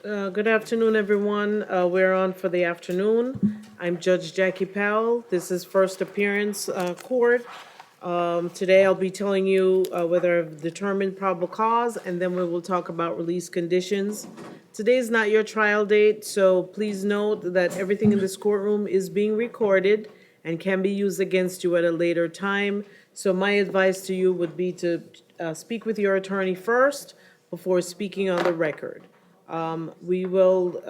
Good afternoon, everyone. We're on for the afternoon. I'm Judge Jackie Powell. This is first appearance court. Today I'll be telling you whether I've determined probable cause, and then we will talk about release conditions. Today is not your trial date, so please note that everything in this courtroom is being recorded and can be used against you at a later time. So my advice to you would be to speak with your attorney first before speaking on the record. We will,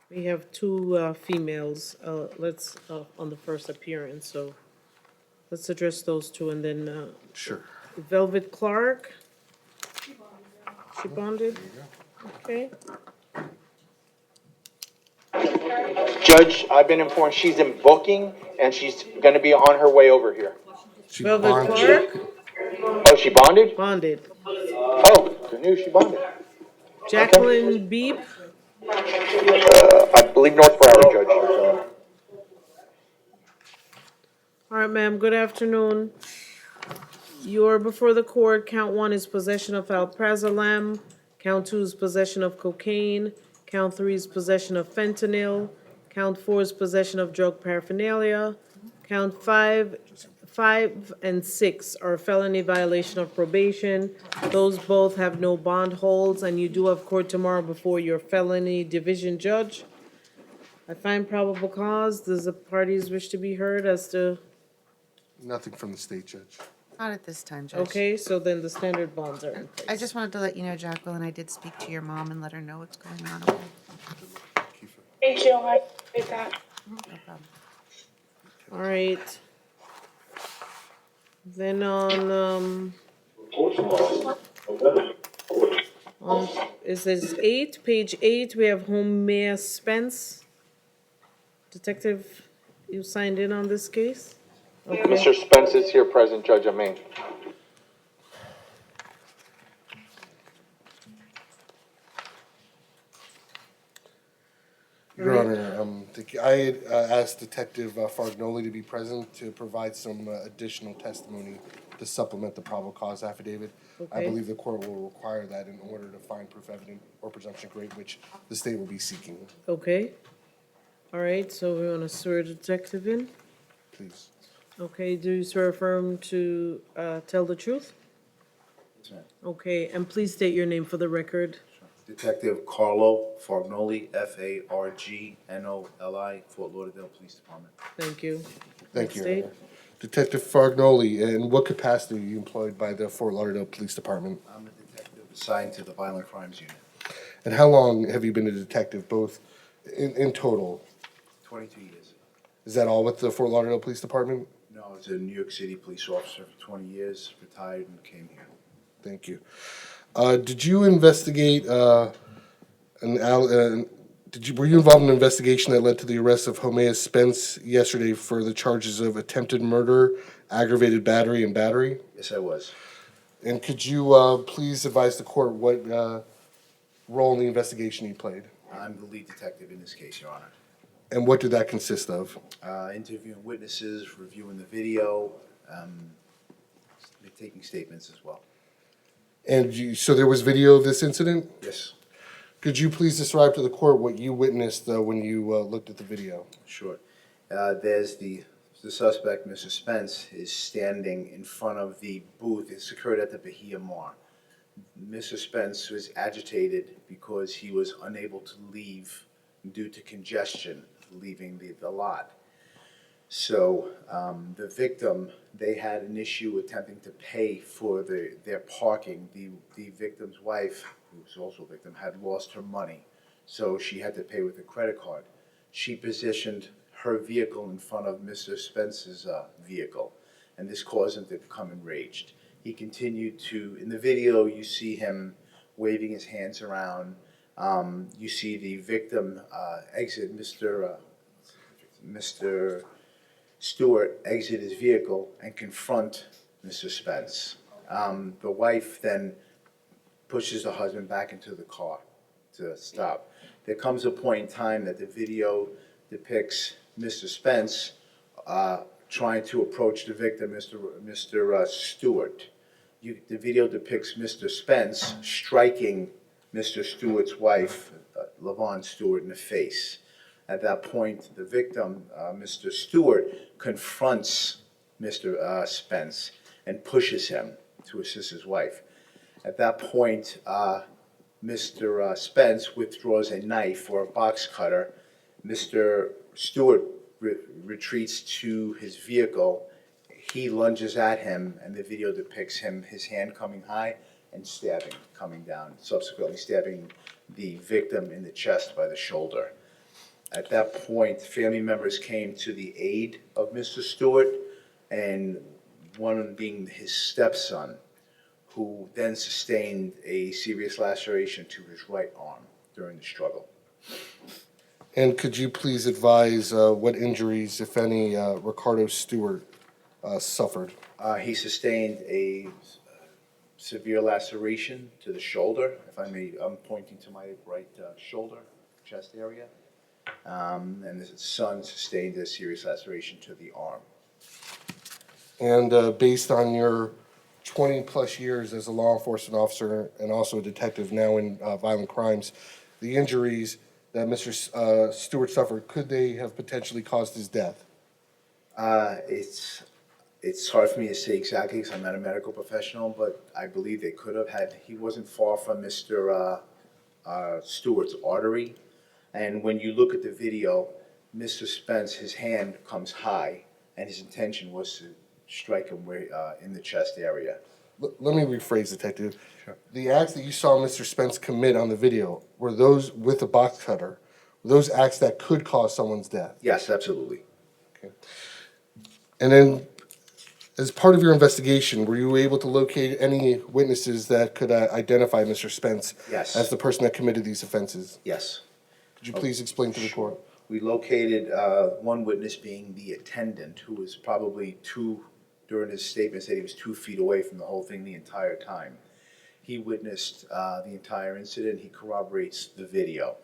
we have two females, on the first appearance, so let's address those two, and then Sure. Velvet Clark. She bonded? Okay. Judge, I've been informed she's in booking and she's gonna be on her way over here. She Velvet bonded. Clark, Oh, she bonded? bonded. Oh, good news, she bonded. Jacqueline Beep, I believe North Broward, Judge. all right, ma'am, good afternoon. You're before the court. Count one is possession of alprazolam. Count two is possession of cocaine. Count three is possession of fentanyl. Count four is possession of drug paraphernalia. Count five and six are felony violation of probation. Those both have no bond holds, and you do have court tomorrow before your felony division judge. I find probable cause. Does the parties wish to be heard as to, Nothing from the state judge. Not at this time, Judge. okay, so then the standard bonds are in place. I just wanted to let you know, Jacqueline, I did speak to your mom and let her know what's going on. Okay? Thank you, I appreciate that. No problem. All right. Then it says page eight, we have Home Mayor Spence. Detective, you signed in on this case? Okay. Mr. Spence is here present, Judge, I mean. Your Honor, I had asked Detective Fargnoli to be present to provide some additional testimony to supplement the probable cause affidavit. I Okay. believe the court will require that in order to find proof evident or presumption great, which the state will be seeking. Okay. All right, so we want to swear the detective in. Please. Okay, do you swear affirm to tell the truth? Yes, ma'am. Okay, and please state your name for the record. Detective Carlo Fargnoli, Fargnoli, Fort Lauderdale Police Department. Thank you. Thank you, Your State. Honor. Detective Fargnoli, in what capacity are you employed by the Fort Lauderdale Police Department? I'm a detective assigned to the Violent Crimes Unit. And how long have you been a detective, both in total? 22 years. Is that all with the Fort Lauderdale Police Department? No, I was a New York City police officer for 20 years, retired and came here. Thank you. Did you investigate, were you involved in an investigation that led to the arrest of Homea Spence yesterday for the charges of attempted murder, aggravated battery, and battery? Yes, I was. And could you, please advise the court what, role in the investigation you played? I'm the lead detective in this case, Your Honor. And what did that consist of? Interviewing witnesses, reviewing the video, taking statements as well. And so there was video of this incident? Yes, Could you please describe to the court what you witnessed, when you, looked at the video? sure. There's the suspect, Mr. Spence, is standing in front of the booth. It's occurred at the Bahia Mar. Mr. Spence was agitated because he was unable to leave due to congestion leaving the lot. So the victim, they had an issue attempting to pay for their parking. The victim's wife, who was also a victim, had lost her money, so she had to pay with a credit card. She positioned her vehicle in front of Mr. Spence's vehicle, and this caused him to become enraged. He continued to, in the video, you see him waving his hands around. You see the victim exit, Mr. Stewart exit his vehicle and confront Mr. Spence. The wife then pushes the husband back into the car to stop. There comes a point in time that the video depicts Mr. Spence trying to approach the victim, Mr. Stewart. The video depicts Mr. Spence striking Mr. Stewart's wife, LaVon Stewart, in the face. At that point, the victim, Mr. Stewart, confronts Mr. Spence and pushes him to assist his wife. At that point, Mr. Spence withdraws a knife or a box cutter. Mr. Stewart retreats to his vehicle. He lunges at him, and the video depicts his hand coming high and stabbing, coming down, subsequently stabbing the victim in the chest by the shoulder. At that point, family members came to the aid of Mr. Stewart, and one being his stepson, who then sustained a serious laceration to his right arm during the struggle. And could you please advise what injuries, if any, Ricardo Stewart suffered? He sustained a severe laceration to the shoulder. If I may, I'm pointing to my right shoulder, chest area. And his son sustained a serious laceration to the arm. And based on your 20-plus years as a law enforcement officer and also a detective now in violent crimes, the injuries that Mr. Stewart suffered, could they have potentially caused his death? It's hard for me to say exactly because I'm not a medical professional, but I believe they could have had. He wasn't far from Mr. Stewart's artery. And when you look at the video, Mr. Spence, his hand comes high, and his intention was to strike him in the chest area. Let me rephrase, Detective. Sure. The acts that you saw Mr. Spence commit on the video, were those with a box cutter? Were those acts that could cause someone's death? Yes, absolutely. Okay. And then, as part of your investigation, were you able to locate any witnesses that could identify Mr. Spence Yes. as the person that committed these offenses? Yes. Could you please explain to the court? We located one witness being the attendant, who was probably during his statement, said he was 2 feet away from the whole thing the entire time. He witnessed the entire incident. He corroborates the video.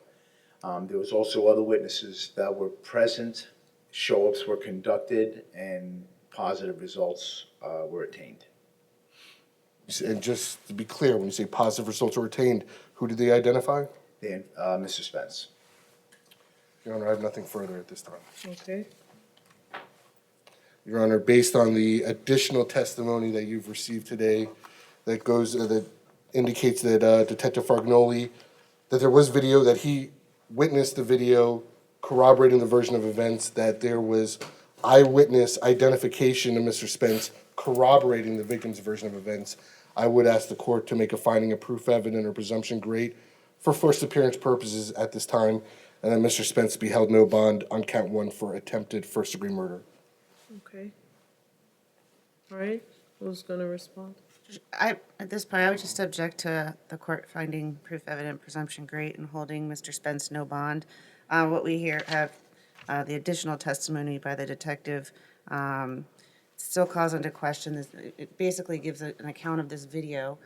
There was also other witnesses that were present. Show-ups were conducted, and positive results were attained. And just to be clear, when you say positive results were attained, who did they identify? Mr. Spence. Your Honor, I have nothing further at this time. Okay. Your Honor, based on the additional testimony that you've received today, that indicates that Detective Fargnoli, that there was video, that he witnessed the video corroborating the version of events, that there was eyewitness identification of Mr. Spence corroborating the victim's version of events, I would ask the court to make a finding of proof evident or presumption great for first appearance purposes at this time, and that Mr. Spence be held no bond on count 1 for attempted first-degree murder. Okay. All right, who's gonna respond? At this point, I would just object to the court finding proof evident presumption great and holding Mr. Spence no bond. What we hear have the additional testimony by the detective still calls into question this. It basically gives an account of this video.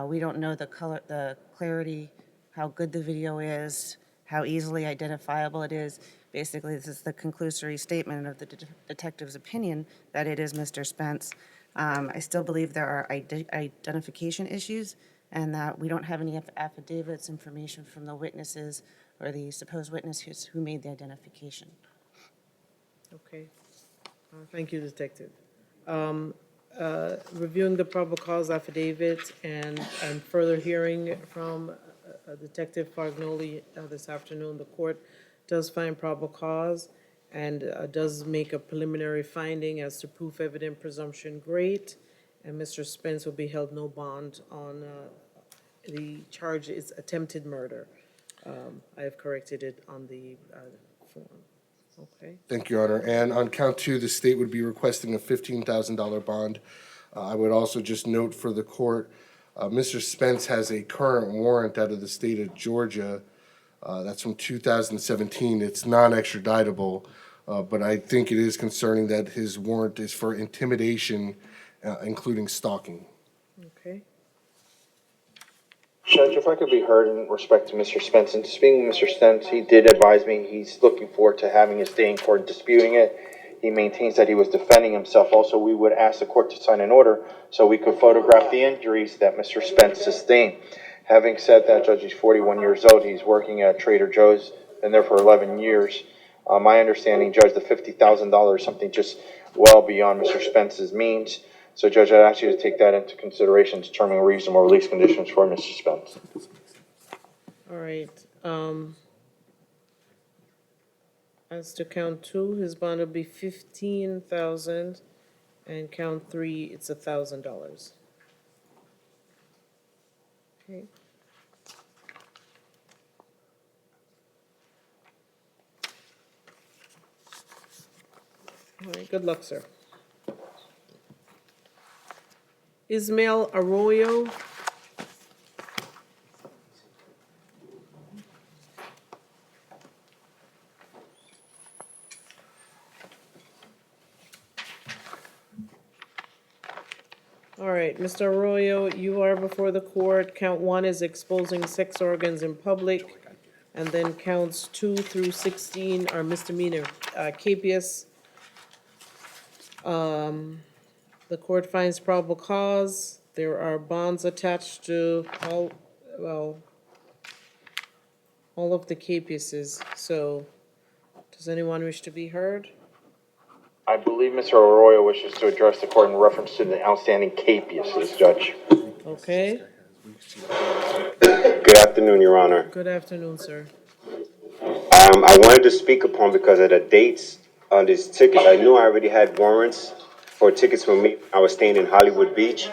We don't know the clarity, how good the video is, how easily identifiable it is. Basically, this is the conclusory statement of the detective's opinion that it is Mr. Spence. I still believe there are identification issues and that we don't have any affidavits, information from the witnesses or the supposed witnesses who made the identification. Okay. Thank you, Detective. Reviewing the probable cause affidavit and further hearing from Detective Fargnoli this afternoon, the court does find probable cause and does make a preliminary finding as to proof evident presumption great, and Mr. Spence will be held no bond on the charge is attempted murder. I have corrected it on the form. Okay. Thank you, Your Honor. And on count 2, the state would be requesting a $15,000 bond. I would also just note for the court, Mr. Spence has a current warrant out of the state of Georgia. That's from 2017. It's non-extraditable, but I think it is concerning that his warrant is for intimidation, including stalking. Okay. Judge, if I could be heard in respect to Mr. Spence, and speaking of Mr. Spence, he did advise me he's looking forward to having his day in court and disputing it. He maintains that he was defending himself. Also, we would ask the court to sign an order so we could photograph the injuries that Mr. Spence sustained. Having said that, Judge, he's 41 years old. He's working at Trader Joe's, been there for 11 years. My understanding, Judge, the $50,000 is something just well beyond Mr. Spence's means. So, Judge, I'd ask you to take that into consideration, determining reasonable release conditions for Mr. Spence. All right, as to count two, his bond will be 15,000, and count three, it's $1,000. Okay. All right, good luck, sir. Ismael Arroyo. All right, Mr. Arroyo, you are before the court. Count one is exposing sex organs in public, and then counts 2 through 16 are misdemeanor capias. The court finds probable cause. There are bonds attached to all of the capiases. So, does anyone wish to be heard? I believe Mr. Arroyo wishes to address the court in reference to the outstanding capiases, Judge. Okay, Good afternoon, Your Honor. good afternoon, sir. I wanted to speak upon because of the dates on this ticket. I knew I already had warrants for tickets for me. I was staying in Hollywood Beach,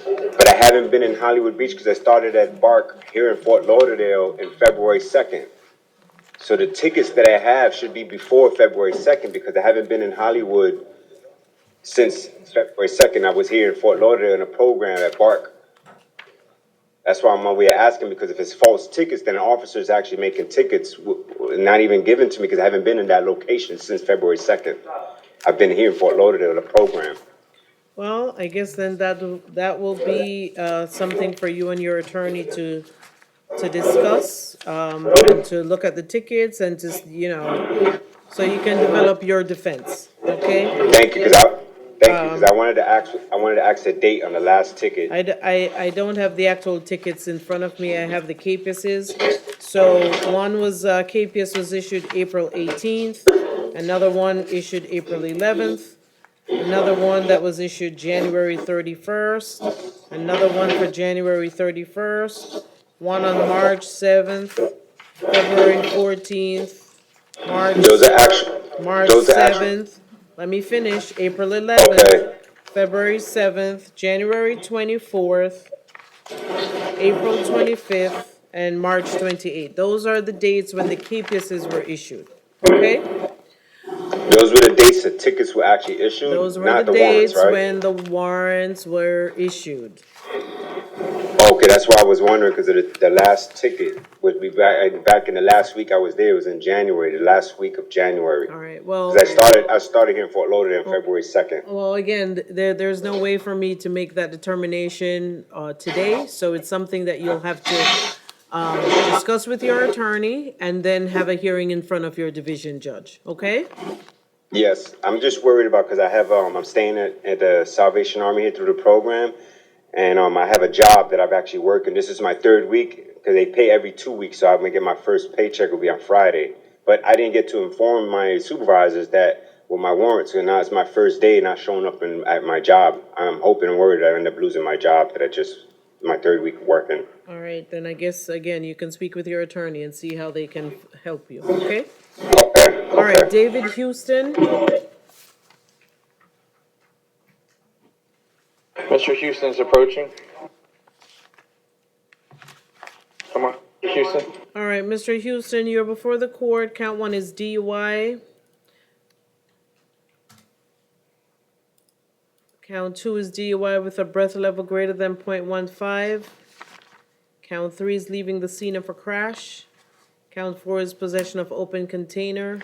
but I haven't been in Hollywood Beach because I started at Bark here in Fort Lauderdale in February 2nd. So the tickets that I have should be before February 2nd because I haven't been in Hollywood since February 2nd. I was here in Fort Lauderdale in a program at Bark. That's why I'm on way asking, because if it's false tickets, then the officer's actually making tickets not even given to me because I haven't been in that location since February 2nd. I've been here in Fort Lauderdale in a program. Well, I guess then that will be something for you and your attorney to discuss, and to look at the tickets and just, so you can develop your defense, okay? Thank you, because I wanted to ask the date on the last ticket. I don't have the actual tickets in front of me, I have the capiases. So one was, capias was issued April 18th, another one issued April 11th, another one that was issued January 31st, another one for January 31st, one on March 7th, February 14th, Those are actually, March those are actually, 7th, let me finish, April 11th, okay. February 7th, January 24th, April 25th, and March 28th. Those are the dates when the capiases were issued, okay? Those were the dates the tickets were actually issued, Those were not the the warrants, dates right? when the warrants were issued. Okay, that's why I was wondering, because the last ticket would be back in the last week I was there, it was in January, the last week of January. All right, well, Because I started here in Fort Lauderdale on February 2nd. well, again, there's no way for me to make that determination today, so it's something that you'll have to discuss with your attorney and then have a hearing in front of your division judge, okay? Yes, I'm just worried about, because I have, I'm staying at the Salvation Army here through the program, and I have a job that I've actually worked, and this is my third week, because they pay every 2 weeks, so I'm gonna get my first paycheck will be on Friday. But I didn't get to inform my supervisors that with my warrants, and now it's my first day not showing up at my job. I'm hoping and worried I end up losing my job that my third week working. All right, then I guess, again, you can speak with your attorney and see how they can help you, okay? Okay, All right, okay. David Houston, Mr. Houston's approaching. Come on, Houston. all right, Mr. Houston, you're before the court, count one is DUI. Count two is DUI with a breath level greater than .15. Count three is leaving the scene of a crash. Count four is possession of open container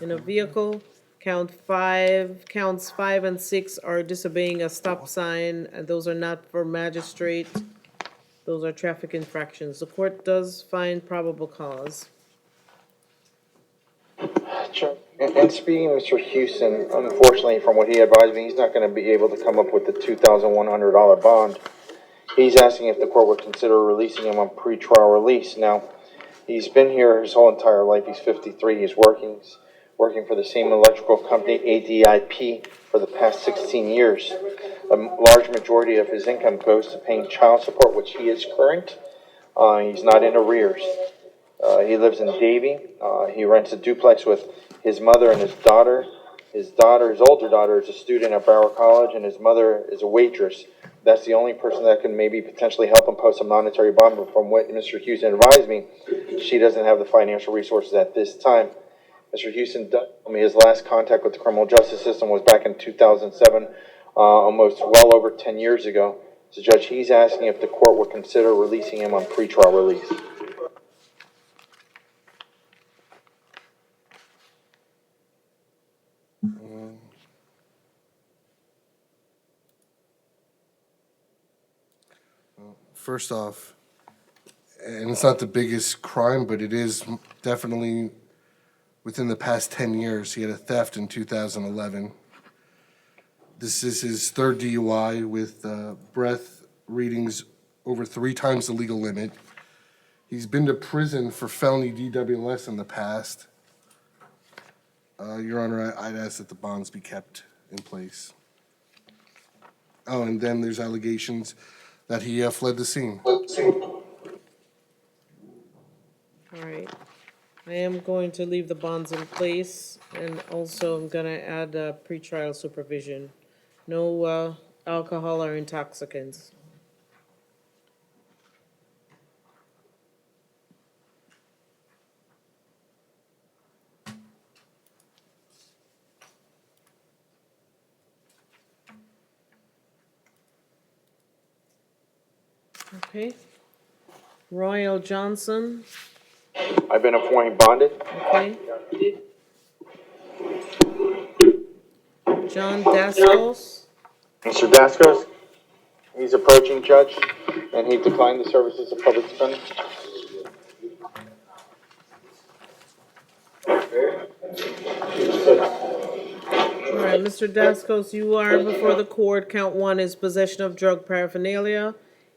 in a vehicle. Counts 5 and 6 are disobeying a stop sign, and those are not for magistrate. Those are traffic infractions. The court does find probable cause. Sure. And speaking of Mr. Houston, unfortunately, from what he advised me, he's not gonna be able to come up with the $2,100 bond. He's asking if the court would consider releasing him on pretrial release. Now, he's been here his whole entire life. He's 53. He's working for the same electrical company, ADIP, for the past 16 years. A large majority of his income goes to paying child support, which he is current. He's not in arrears. He lives in Davie. He rents a duplex with his mother and his daughter. His older daughter, is a student at Broward College, and his mother is a waitress. That's the only person that can maybe potentially help him post a monetary bond. But from what Mr. Houston advised me, she doesn't have the financial resources at this time. Mr. Houston told me his last contact with the criminal justice system was back in 2007, almost well over 10 years ago. So, Judge, he's asking if the court would consider releasing him on pretrial release. First off, and it's not the biggest crime, but it is definitely within the past 10 years. He had a theft in 2011. This is his third DUI with breath readings over 3 times the legal limit. He's been to prison for felony DWS in the past. Your Honor, I'd ask that the bonds be kept in place. Oh, and then there's allegations that he fled the scene. All right. I am going to leave the bonds in place, and also I'm gonna add pretrial supervision. No alcohol or intoxicants. Okay. Royal Johnson, I've been informed bonded. okay. John Dascos, Mr. Dascos, he's approaching judge, and he declined the services of public defender. all right, Mr. Dascos, you are before the court. Count 1 is possession of drug paraphernalia.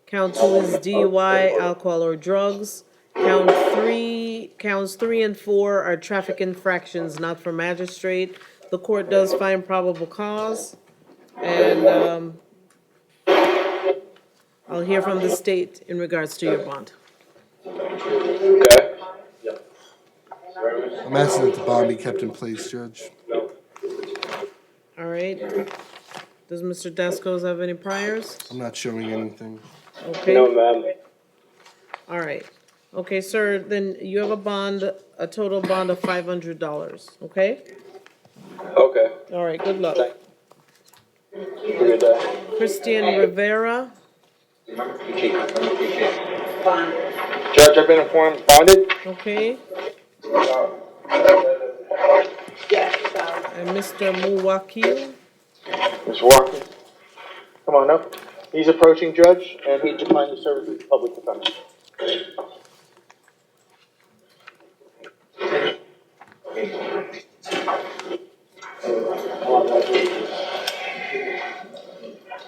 Count 2 is DUI, alcohol or drugs. Counts 3 and 4 are traffic infractions not for magistrate. The court does find probable cause, and I'll hear from the state in regards to your bond. Okay. I'm asking that the bond be kept in place, Judge. All right. Does Mr. Dascos have any priors? I'm not showing anything. Okay. No, ma'am. All right. Okay, sir, then you have a total bond of $500, okay? Okay. All right, good luck. Good day. Christian Rivera, Judge, I've been informed bonded. okay? And Mr. Muwakil, Ms. Walker, come on up. He's approaching judge, and he declined the services of public defender.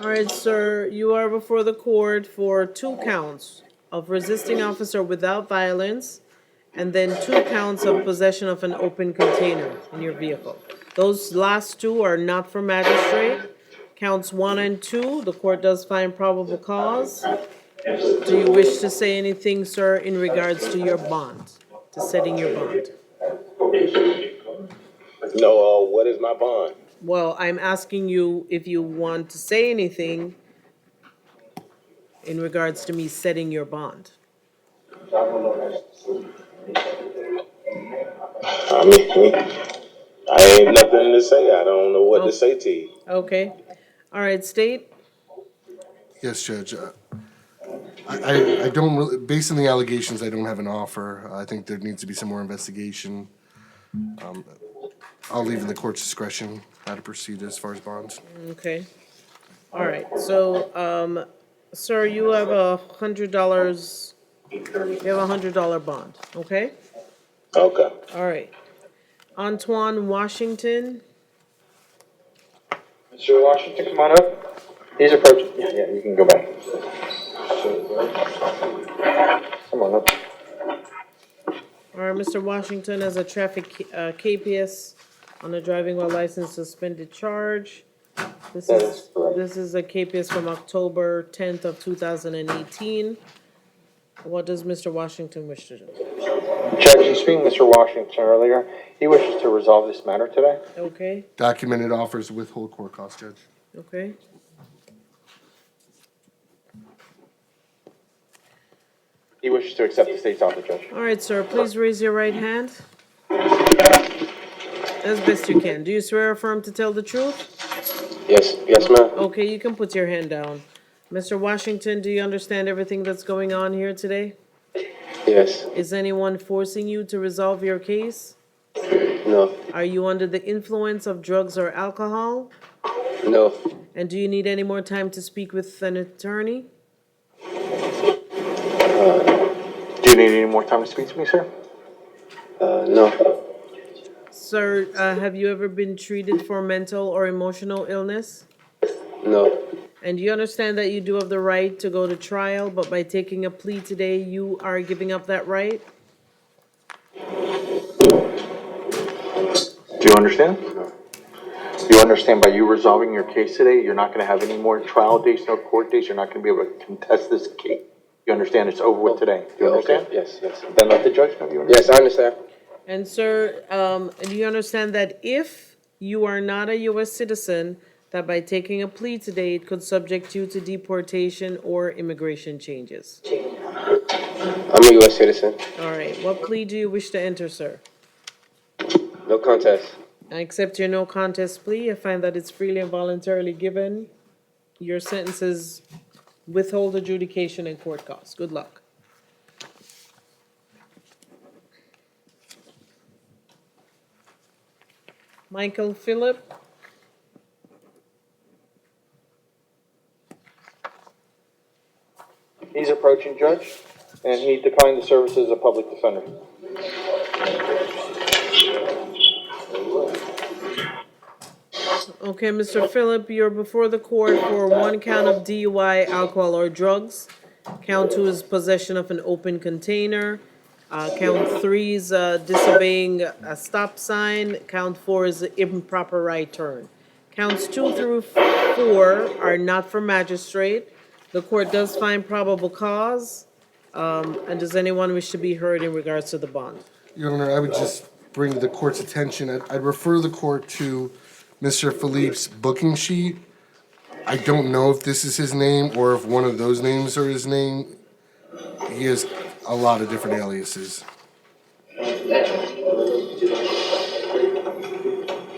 all right, sir, you are before the court for 2 counts of resisting officer without violence, and then 2 counts of possession of an open container in your vehicle. Those last 2 are not for magistrate. Counts 1 and 2, the court does find probable cause. Do you wish to say anything, sir, in regards to your bond, to setting your bond? No, what is my bond? Well, I'm asking you if you want to say anything in regards to me setting your bond. I mean, I ain't nothing to say. I don't know what to say to you. Okay. All right, state? Yes, Judge. I don't really, based on the allegations, I don't have an offer. I think there needs to be some more investigation. I'll leave in the court's discretion how to proceed as far as bonds. Okay. All right, so, sir, you have $100 bond, okay? Okay. All right. Antoine Washington. Mr. Washington, come on up. He's approaching. Yeah, you can go back. Come on up. All right, Mr. Washington has a traffic KPS on a driving while license suspended charge. This That is is correct. this is a KPS from October 10th of 2018. What does Mr. Washington wish to do? Judge, you speaking to Mr. Washington earlier. He wishes to resolve this matter today. Okay, Documented offers to withhold court costs, Judge. okay. He wishes to accept the state's offer, Judge. All right, sir, please raise your right hand. As best you can. Do you swear or affirm to tell the truth? Yes, yes, ma'am. Okay, you can put your hand down. Mr. Washington, do you understand everything that's going on here today? Yes. Is anyone forcing you to resolve your case? No. Are you under the influence of drugs or alcohol? No. And do you need any more time to speak with an attorney? Do you need any more time to speak to me, sir? No. Sir, have you ever been treated for mental or emotional illness? No. And do you understand that you do have the right to go to trial, but by taking a plea today, you are giving up that right? Do you understand? You understand by you resolving your case today, you're not gonna have any more trial dates, no court dates, you're not gonna be able to contest this case. You understand it's over with today? Do you understand? Yes, yes. Then let the judge know you understand. Yes, I understand. And sir, do you understand that if you are not a U.S. citizen, that by taking a plea today, it could subject you to deportation or immigration changes? I'm a U.S. citizen. All right, what plea do you wish to enter, sir? No contest. I accept your no contest plea. I find that it's freely and voluntarily given. Your sentences withhold adjudication and court costs. Good luck. Michael Phillip. He's approaching, Judge, and he declined the services of public defender. Okay, Mr. Phillip, you're before the court for one count of DUI, alcohol or drugs. Count two is possession of an open container. Count three is disobeying a stop sign. Count four is improper right turn. Counts 2 through 4 are not for magistrate. The court does find probable cause. And does anyone wish to be heard in regards to the bond? Your Honor, I would just bring the court's attention, I'd refer the court to Mr. Philippe's booking sheet. I don't know if this is his name or if one of those names are his name. He has a lot of different aliases.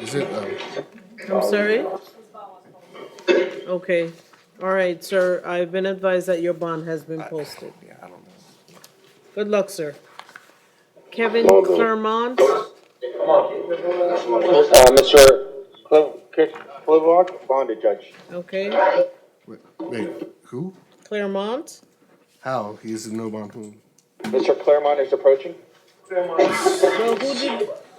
Is it, I'm sorry? Okay. All right, sir. I've been advised that your bond has been posted. yeah, I don't know. Good luck, sir. Kevin Claremont. Mr. Clevelock, bonded, Judge. Okay. Wait, who? Claremont. How? He is a no bond whom? Mr. Claremont is approaching. So who did,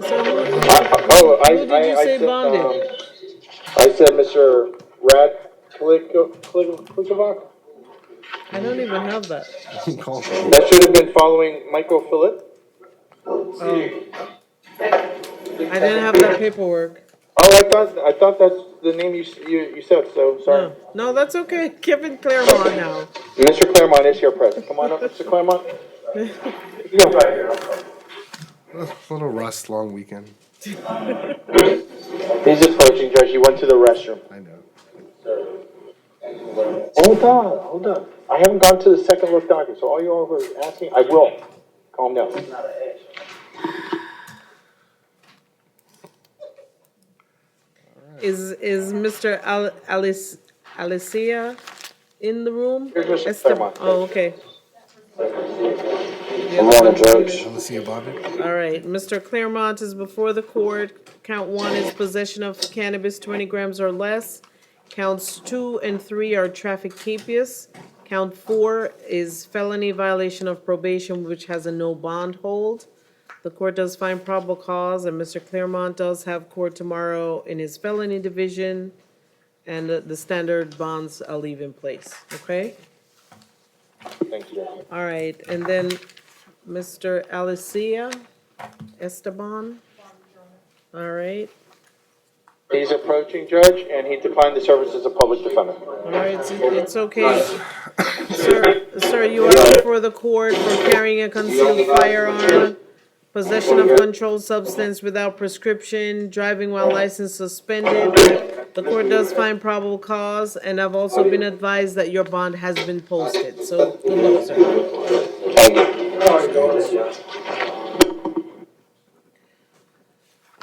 so who Who did you say bonded? I said Mr. Rad Klikovac. I don't even have that. Call him. That should have been following Michael Phillip. Oh. I didn't have that paperwork. Oh, I thought that's the name you said, so sorry. No, that's okay. Kevin Claremont now. Mr. Claremont is here present. Come on up, Mr. Claremont. You go right here. Little rust, long weekend. He's approaching, Judge. He went to the restroom. I know. Hold on. I haven't gone to the second look document, so all you all are asking, I will. Calm down. Is Mr. Alicia in the room? Here's Mr. Claremont. Oh, okay. Good morning, Judge. Alicia bonded? All right, Mr. Claremont is before the court. Count 1 is possession of cannabis 20 grams or less. Counts 2 and 3 are traffic capias. Count 4 is felony violation of probation, which has a no bond hold. The court does find probable cause, and Mr. Claremont does have court tomorrow in his felony division, and the standard bonds I'll leave in place, okay? Thank you, Judge. All right, and then Mr. Alicia Esteban. All right, He's approaching, Judge, and he declined the service as a public defender. all right, it's okay. Sir, you are before the court for carrying a concealed firearm, possession of controlled substance without prescription, driving while license suspended. The court does find probable cause, and I've also been advised that your bond has been posted, so good luck, sir.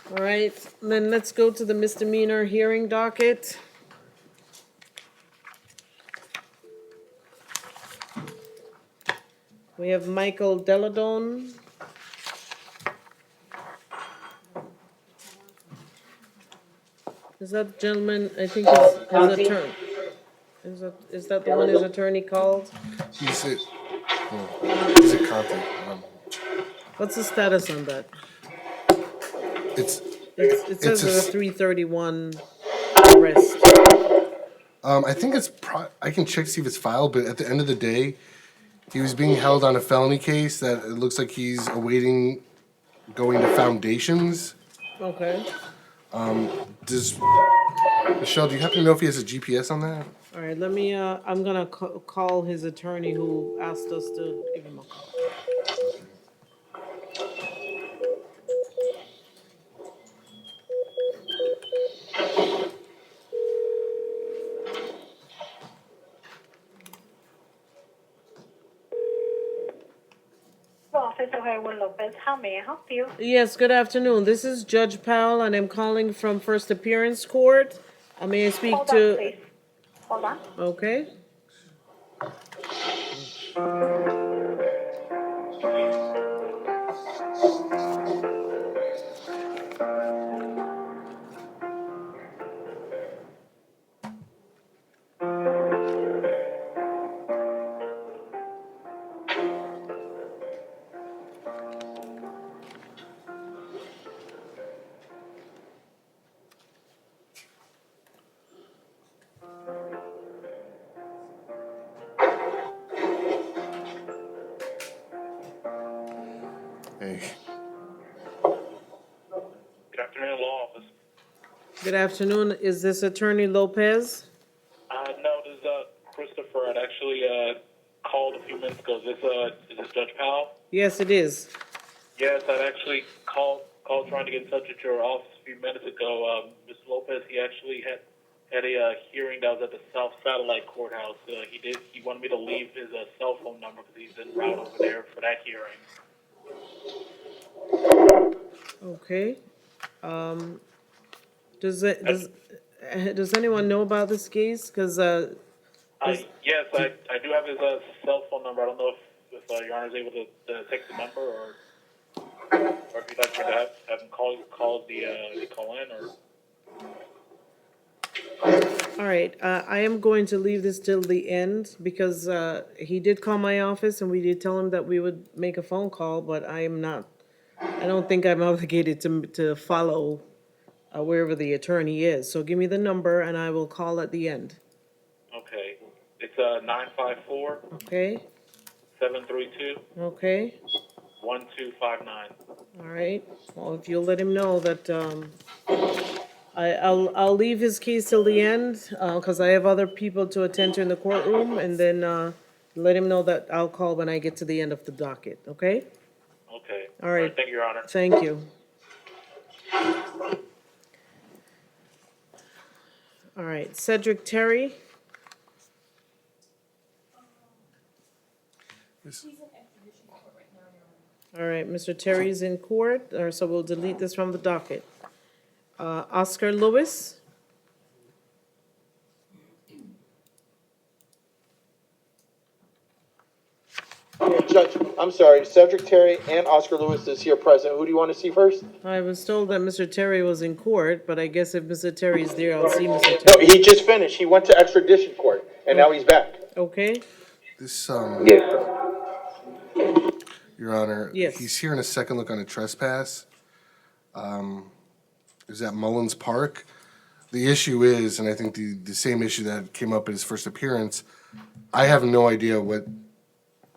All right, then let's go to the misdemeanor hearing docket. We have Michael Deladone. Is that gentleman, I think his attorney? Is that the one his attorney called? He's a Conte. What's the status on that? It's It says a there's a s- 331 arrest. I think I can check to see if it's filed, but at the end of the day, he was being held on a felony case that it looks like he's awaiting going to foundations. Okay, Michelle, do you happen to know if he has a GPS on that? all right, let me, I'm gonna call his attorney who asked us to give him a call. Officer Edwin Lopez, how may I help you? Yes, good afternoon. This is Judge Powell, and I'm calling from First Appearance Court. May I speak Hold on, to? please. Hold on. Okay. Hey, Good afternoon, law office. Good afternoon. Is this Attorney Lopez? No, this is Christopher. I'd actually called a few minutes ago. Is this Judge Powell? Yes, it is. Yes, I'd actually called trying to get in touch with your office a few minutes ago. Mr. Lopez, he actually had a hearing that was at the South Satellite Courthouse. He wanted me to leave his cell phone number because he's en route over there for that hearing. Okay. Does anyone know about this case? Because Yes, I do have his cell phone number. I don't know if Your Honor is able to take the number or if you'd like me to have him call in or. all right, I am going to leave this till the end because he did call my office and we did tell him that we would make a phone call, but I don't think I'm obligated to follow wherever the attorney is. So give me the number and I will call at the end. Okay, it's 954 Okay? 732 Okay? 1259. All right. Well, if you'll let him know that I'll leave his case till the end because I have other people to attend to in the courtroom, and then let him know that I'll call when I get to the end of the docket. Okay? Okay. All right. Thank you, Your Honor. Thank you. All right, Cedric Terry. All right, Mr. Terry's in court, so we'll delete this from the docket. Oscar Lewis. Judge, I'm sorry, Cedric Terry and Oscar Lewis is here present. Who do you want to see first? I was told that Mr. Terry was in court, but I guess if Mr. Terry's there, I'll see Mr. No, Terry. he just finished. He went to extradition court, and now he's back. Okay? this Yes. Your Honor. Yes. He's here in a second look on a trespass. Is at Mullins Park. The issue is, and I think the same issue that came up at his first appearance, I have no idea what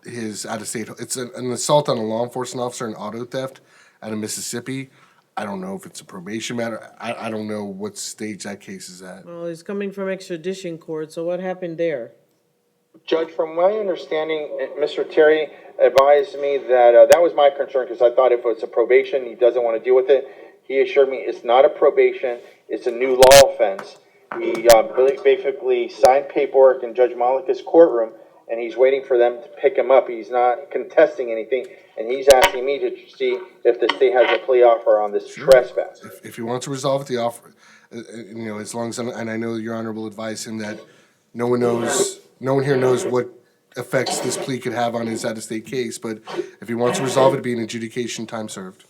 his out-of-state, it's an assault on a law enforcement officer and auto theft out of Mississippi. I don't know if it's a probation matter. I don't know what stage that case is at. Well, he's coming from extradition court, so what happened there? Judge, from my understanding, Mr. Terry advised me that that was my concern because I thought if it's a probation, he doesn't want to deal with it. He assured me it's not a probation, it's a new law offense. He basically signed paperwork in Judge Malika's courtroom, and he's waiting for them to pick him up. He's not contesting anything, and he's asking me to see if the state has a plea offer on this trespass. If he wants to resolve the offer, as long as, and I know Your Honor will advise him that no one here knows what effects this plea could have on his out-of-state case, but if he wants to resolve it, it'd be an adjudication time served.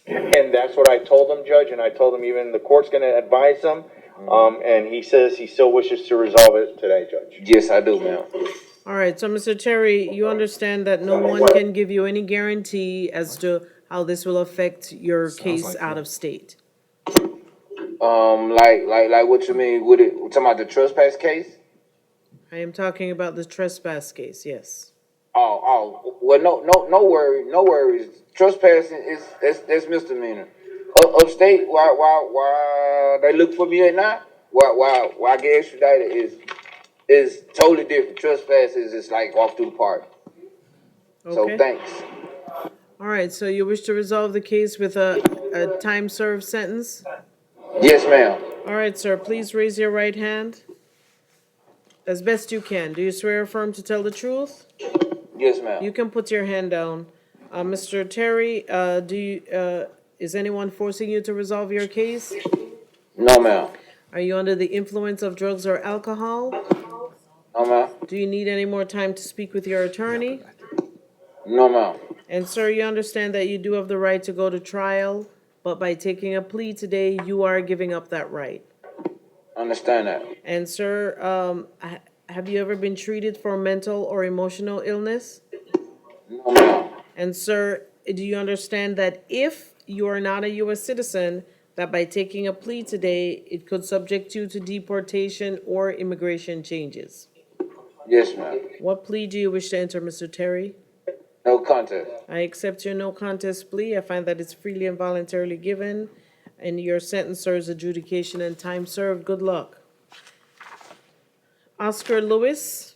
And that's what I told him, Judge, and I told him even the court's gonna advise him, and he says he still wishes to resolve it today, Judge. Yes, I do, ma'am. All right, so Mr. Terry, you understand that no one can give you any guarantee as to how this will affect your case like out it. of state? Like what you mean? Would it, talking about the trespass case? I am talking about the trespass case, yes. Well, no worries. Trespassing is that's misdemeanor. Upstate, why they look for me at night? Why I get extradited is totally different. Trespass is just like walk through the park. So Okay. thanks. All right, so you wish to resolve the case with a time-served sentence? Yes, ma'am. All right, sir, please raise your right hand. As best you can. Do you swear or affirm to tell the truth? Yes, ma'am. You can put your hand down. Mr. Terry, is anyone forcing you to resolve your case? No, ma'am. Are you under the influence of drugs or alcohol? No, ma'am. Do you need any more time to speak with your attorney? No, ma'am. And sir, you understand that you do have the right to go to trial, but by taking a plea today, you are giving up that right. Understand that. And sir, have you ever been treated for mental or emotional illness? No, ma'am. And sir, do you understand that if you are not a U.S. citizen, that by taking a plea today, it could subject you to deportation or immigration changes? Yes, ma'am. What plea do you wish to enter, Mr. Terry? No contest. I accept your no contest plea. I find that it's freely and voluntarily given, and your sentence serves adjudication and time served. Good luck. Oscar Lewis?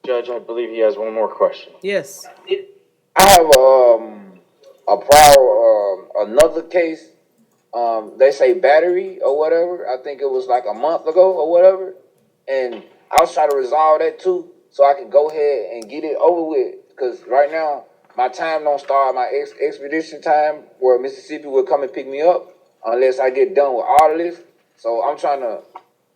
Judge, I believe he has one more question. Yes. I have a prior another case. They say battery or whatever. I think it was like a month ago or whatever, and I was trying to resolve that too, so I can go ahead and get it over with. Because right now my time don't start my expedition time where Mississippi will come and pick me up unless I get done with all of this. So I'm trying to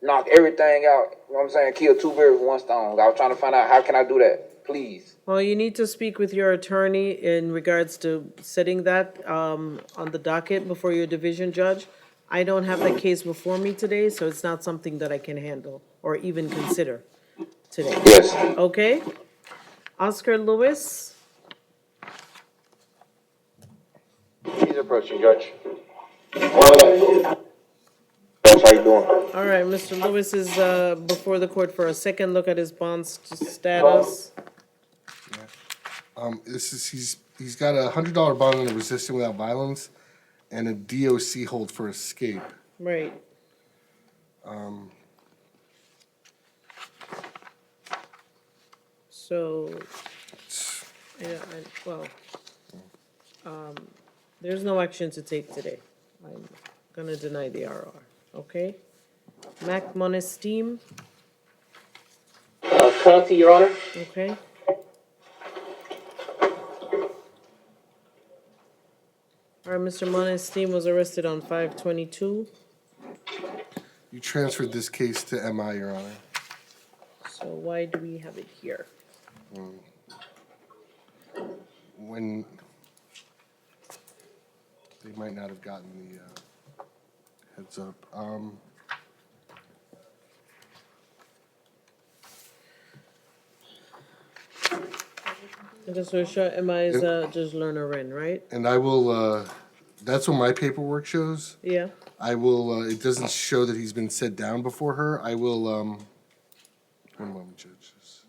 knock everything out. You know what I'm saying? Kill two birds with one stone. I was trying to find out how can I do that, please. Well, you need to speak with your attorney in regards to setting that on the docket before your division judge. I don't have the case before me today, so it's not something that I can handle or even consider today. Yes. Okay? Oscar Lewis? He's approaching, Judge. That's how you doing? All right, Mr. Lewis is before the court for a second look at his bond status. He's got a $100 bond on a resisting without violence and a DOC hold for escape. Right. So, yeah, there's no action to take today. I'm gonna deny the RR, okay? Mac Monesteem, Conti, Your Honor. okay? All right, Mr. Monesteem was arrested on 5/22. You transferred this case to MI, Your Honor. So why do we have it here? When they might not have gotten the heads up. I just want to show Emma is Judge Lerner Wren, right? And I will, that's what my paperwork shows. Yeah. I will, it doesn't show that he's been set down before her. I will, one moment, judges.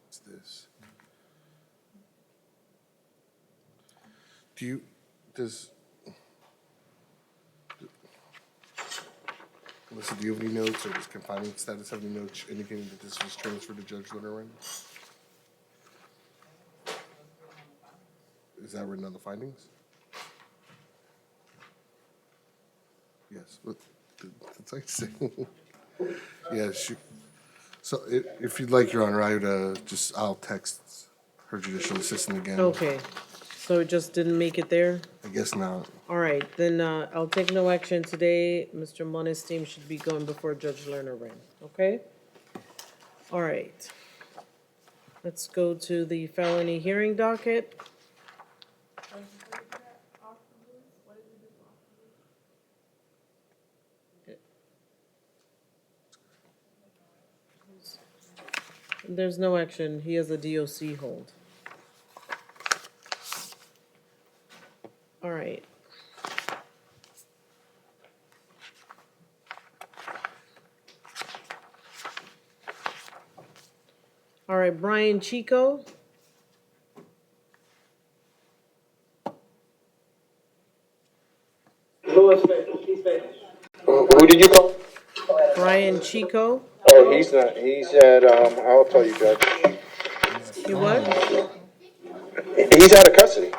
What's this? Does, Melissa, do you have any notes, or does confining status have any notes indicating that this was transferred to Judge Littleron? Is that written on the findings? Yes, but that's like saying, yeah, so if you'd like, Your Honor, I would, I'll text her judicial assistant again. Okay. So it just didn't make it there? I guess not. All right, then I'll take no action today. Mr. Monet's team should be going before Judge Lerner Wren, okay? All right. Let's go to the felony hearing docket. There's no action. He has a DOC hold. All right. All right, Brian Chico. Who did you call? Brian Chico. Oh, he's not, he's at, I'll tell you, Judge. You what? He's out of custody.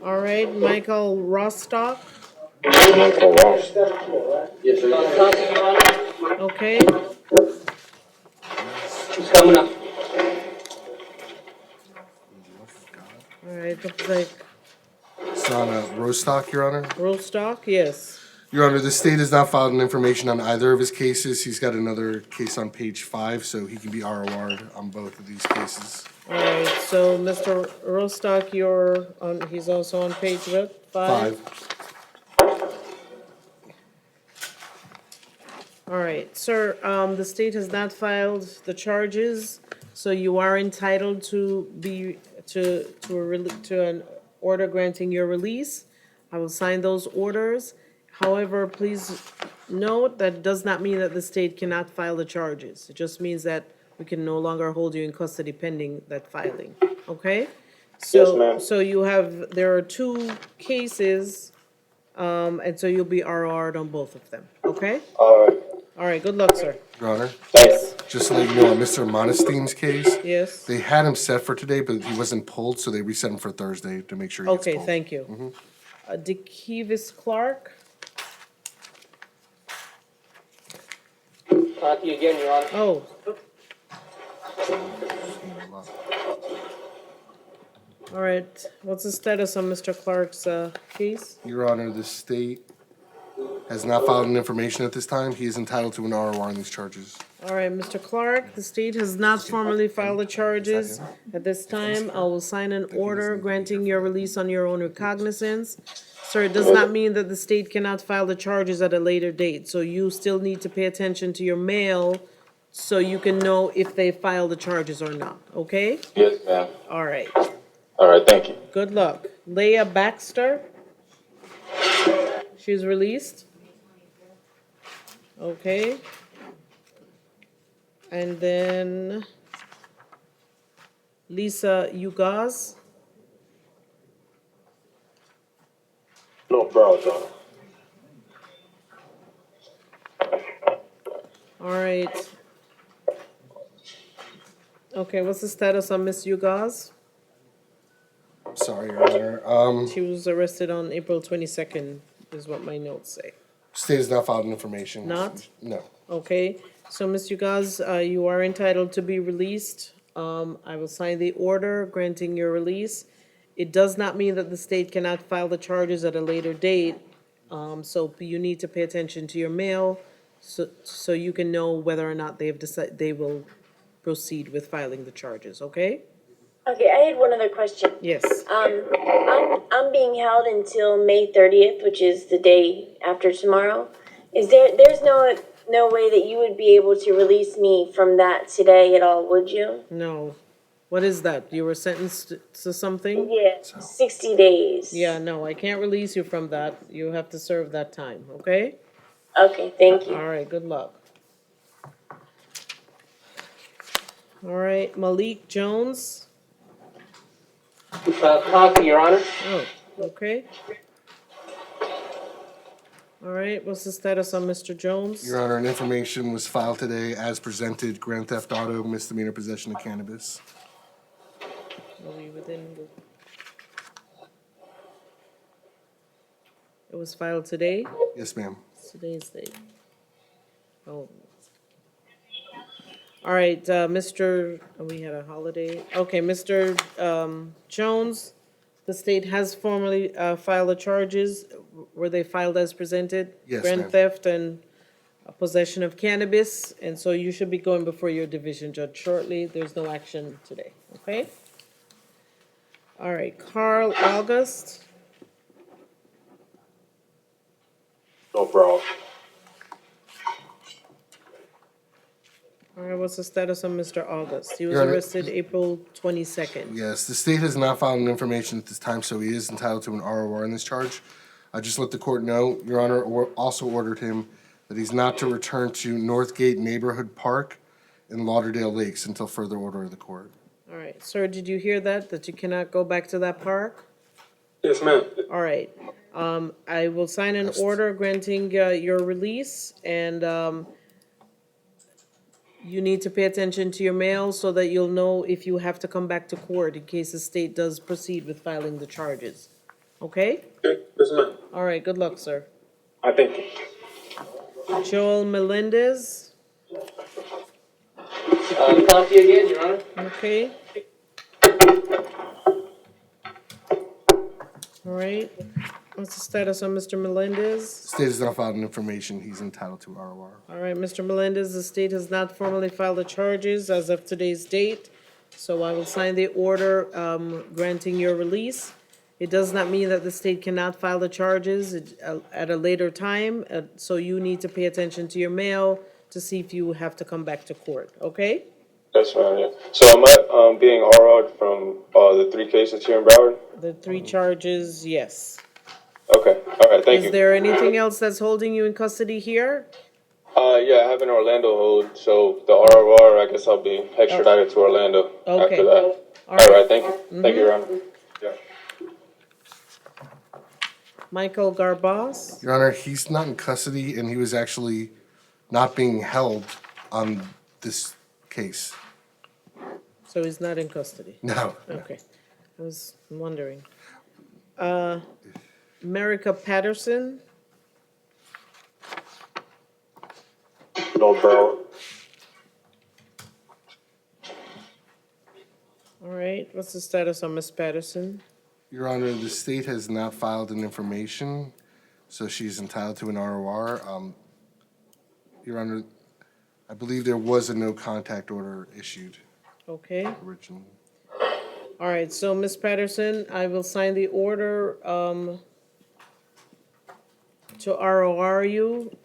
All right, Michael Rostock. Michael Ross. Okay. He's coming up. All right, looks like It's on Rostock, Your Honor. Rostock, yes. Your Honor, the state has not filed an information on either of his cases. He's got another case on page 5, so he can be ROR'd on both of these cases. All right, so Mr. Rostock, you're on, he's also on page what? 5? All right, sir, the state has not filed the charges, so you are entitled to an order granting your release. I will sign those orders. However, please note that does not mean that the state cannot file the charges. It just means that we can no longer hold you in custody pending that filing, okay? Yes, ma'am. So there are 2 cases, and so you'll be RR'd on both of them, okay? All right. All right, good luck, sir. Your Honor, Thanks. just to let you know, on Mr. Monestein's case, Yes? they had him set for today, but he wasn't pulled, so they reset him for Thursday to make sure he gets Okay, pulled. thank you. DeKevis Clark, Copy again, Your Honor. oh. All right, what's the status on Mr. Clark's, case? Your Honor, the state has not filed an information at this time. He is entitled to an ROR on these charges. All right, Mr. Clark, the state has not formally filed the charges. At this time, I will sign an order granting your release on your own recognizance. Sir, it does not mean that the state cannot file the charges at a later date, so you still need to pay attention to your mail so you can know if they file the charges or not, okay? Yes, ma'am. All right, All right, thank you. good luck. Leah Baxter? She's released? Okay. And then Lisa Ugaz? No problem, John. All right. Okay, what's the status on Miss Ugaz? Sorry, Your Honor. She was arrested on April 22nd, is what my notes say. State has not filed an information. Not? No. Okay, so Ms. Ugaz, you are entitled to be released. I will sign the order granting your release. It does not mean that the state cannot file the charges at a later date, so you need to pay attention to your mail so you can know whether or not they've decided, they will proceed with filing the charges, okay? Okay, I had one other question. Yes. I'm being held until May 30th, which is the day after tomorrow. There's no way that you would be able to release me from that today at all, would you? No. What is that? You were sentenced to something? Yeah, 60 days. Yeah, no, I can't release you from that. You have to serve that time, okay? Okay, thank you. All right, good luck. All right, Malik Jones. Copy, Your Honor. Oh, okay. All right, what's the status on Mr. Jones? Your Honor, an information was filed today as presented, grand theft auto, misdemeanor possession of cannabis. Are we within the? It was filed today? Yes, ma'am. Today's date. Oh. All right, we had a holiday. Okay, Mr. Jones, the state has formally filed the charges. Were they filed as presented? Yes, ma'am. Grand theft and possession of cannabis, and so you should be going before your division judge shortly. There's no action today, okay? All right, Carl August. No problem. All right, what's the status on Mr. August? He was Your Honor- arrested April 22nd. Yes, the state has not filed an information at this time, so he is entitled to an ROR in this charge. I just let the court know, Your Honor, also ordered him that he's not to return to Northgate Neighborhood Park in Lauderdale Lakes until further order of the court. All right, sir, did you hear that? That you cannot go back to that park? Yes, ma'am. All right. I will sign an order granting your release, and you need to pay attention to your mail so that you'll know if you have to come back to court in case the state does proceed with filing the charges. Okay? Okay, yes, ma'am. All right, good luck, sir. I thank you. Joel Melendez, Copy again, Your Honor. okay? All right. What's the status on Mr. Melendez? The state has not filed an information, he's entitled to ROR. All right, Mr. Melendez, the state has not formally filed the charges as of today's date, so I will sign the order granting your release. It does not mean that the state cannot file the charges at a later time, so you need to pay attention to your mail to see if you have to come back to court, okay? That's fine, yeah. So am I being RO'd from the 3 cases here in Broward? The 3 charges, yes. Okay, all right, thank you. Is there anything else that's holding you in custody here? Yeah, I have an Orlando hold, so the ROR, I guess I'll be extradited to Orlando Okay. after that. All All right, thank you. Thank you, Your Honor. Yeah. Michael Garbas? Your Honor, he's not in custody, and he was actually not being held on this case. So he's not in custody? No. Okay, I was wondering. America Patterson, No problem. all right, what's the status on Miss Patterson? Your Honor, the state has not filed an information, so she's entitled to an ROR. Your Honor, I believe there was a no contact order issued Okay, originally. all right, so Miss Patterson, I will sign the order, to ROR you.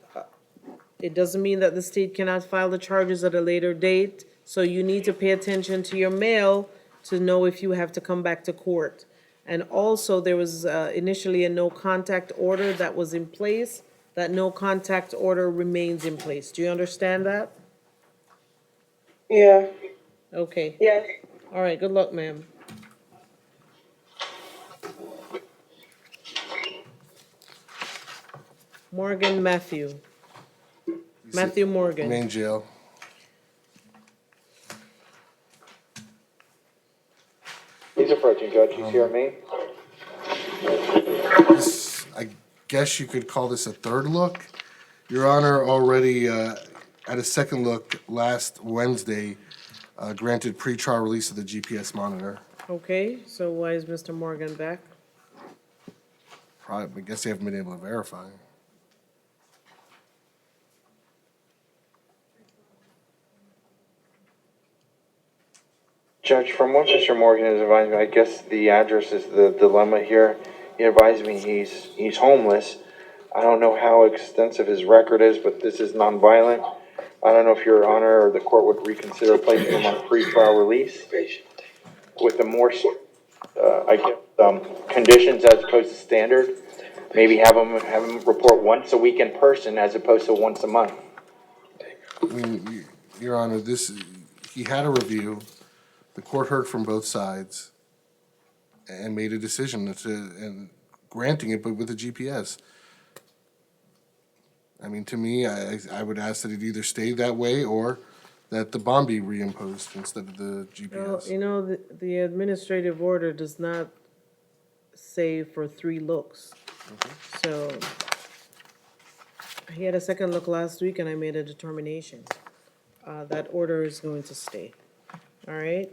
It doesn't mean that the state cannot file the charges at a later date, so you need to pay attention to your mail to know if you have to come back to court. And also, there was initially a no contact order that was in place. That no contact order remains in place. Do you understand that? Yeah. Okay. Yes. All right, good luck, ma'am. Morgan Matthew. Matthew Morgan. Main jail. He's approaching, Judge. He's here at me. This, I guess you could call this a third look. Your Honor already, at a second look last Wednesday, granted pretrial release of the GPS monitor. Okay, so why is Mr. Morgan back? Probably, I guess they haven't been able to verify. Judge, from what Mr. Morgan has advised me, I guess the address is the dilemma here. He advised me he's homeless. I don't know how extensive his record is, but this is nonviolent. I don't know if Your Honor or the court would reconsider placing him on pre-trial release with the more, I guess, conditions as opposed to standard. Maybe have him report once a week in person as opposed to once a month. I mean, Your Honor, he had a review. The court heard from both sides and made a decision and granting it, but with a GPS. I mean, to me, I would ask that it either stay that way or that the bond be reimposed instead of the Well, GPS. you know, the administrative order does not say for 3 looks. So he had a second look last week and I made a determination. That order is going to stay. All right?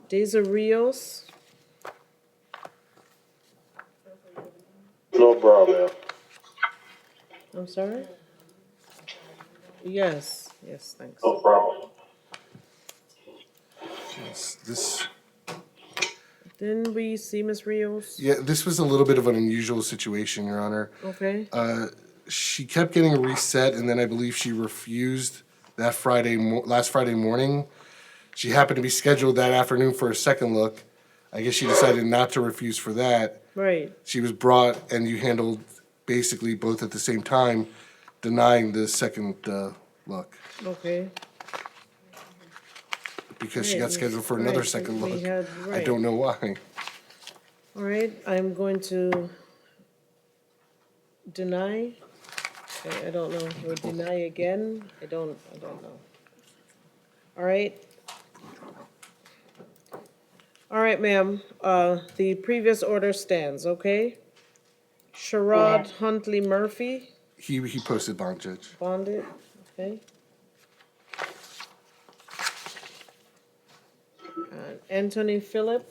Deza Rios, No problem. I'm sorry? Yes, thanks. No problem. This, Didn't we see Ms. Rios? yeah, this was a little bit of an unusual situation, Your Honor. Okay, She kept getting reset, and then I believe she refused that last Friday morning. She happened to be scheduled that afternoon for a second look. I guess she decided not to refuse for that. right, She was brought, and you handled basically both at the same time, denying the second look okay. because she Right, got scheduled for another right, second we look. had- I right. don't know why. All right, I'm going to deny. I don't know, or deny again? I don't know. All right. All right, ma'am, the previous order stands, okay? Sherrod Huntley Murphy, He posted bond, Judge. bonded, okay? Anthony Phillip,